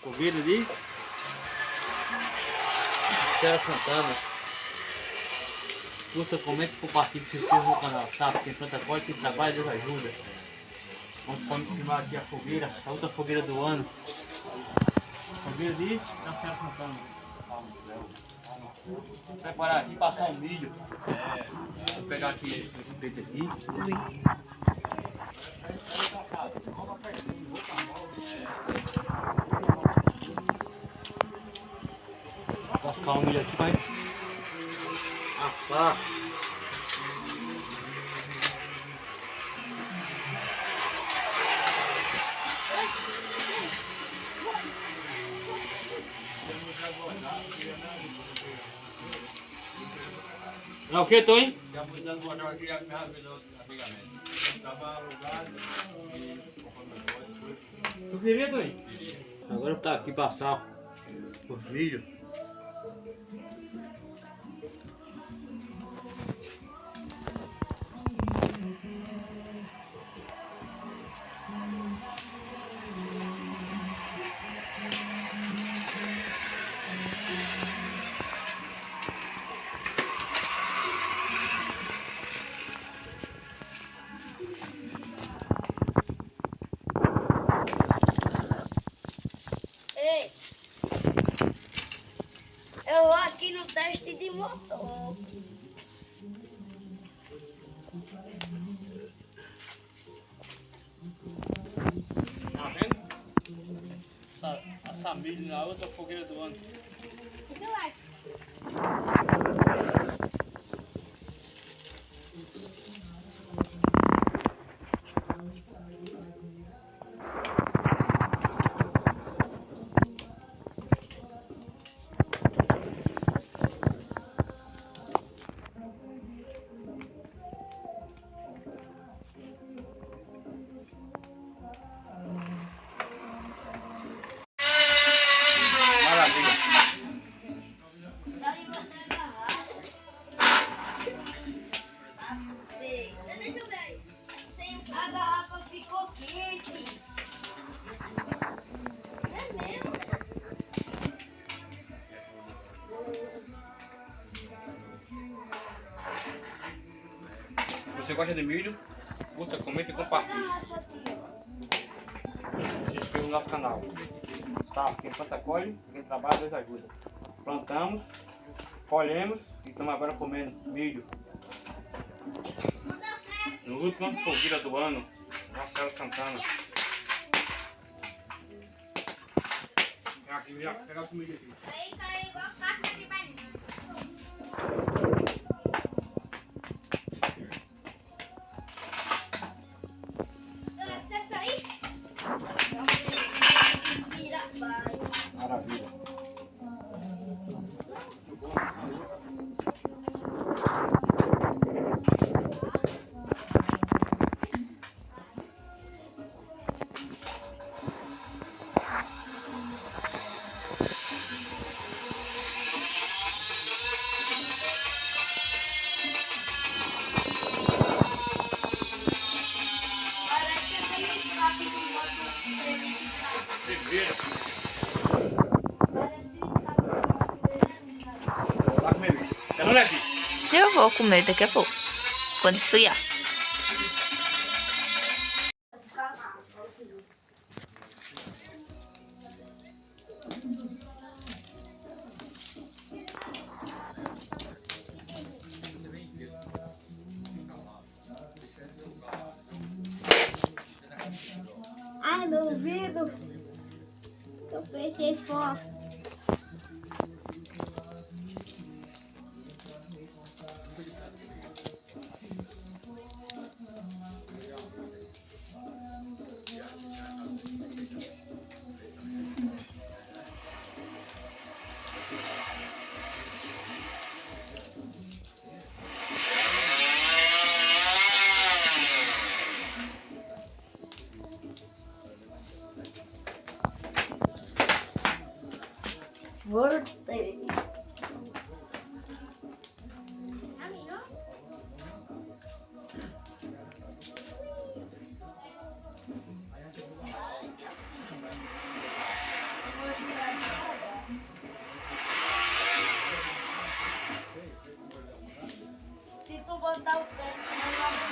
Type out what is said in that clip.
Fogueira ali. Serra Santana. Curta, comente, compartilhe, se inscreva no canal, tá? Tem tanta coisa, tem trabalho, Deus ajuda. Vamos filmar aqui a fogueira, a outra fogueira do ano. Fogueira ali, da Serra Santana. Vou preparar aqui, passar um milho. Vou pegar aqui esse peito aqui. Lascar o milho aqui, vai assar. É o que, Tony? Já fui dando uma aqui, já me ramelou antigamente. Estava alugado e... Tu queria, Tony? Agora tá aqui passar os milho. Ei, eu vou aqui no teste de motor. Tá vendo? Essa milho na outra fogueira do ano. O que eu acho? Maravilha. Deixa eu ver. A garrafa ficou quente. É mesmo? Se você gosta de milho, curta, comenta e compartilha. Se inscreva no nosso canal. Tá? Quem planta colhe, quem trabalha Deus ajuda. Plantamos, colhemos e estamos agora comendo milho. No último fogueira do ano, na Serra Santana. Pega a comida aqui. Aí caiu igual casca de banana. Você aí? Maravilha. Parece aquele saco de moto. Primeiro, Parece saco de moto. vai comer milho. Quer não, Levi? Eu vou comer daqui a pouco, quando esfriar. Ai, meu ouvido. Eu fechei forte. Voltei. tu botar o pé no meu lado.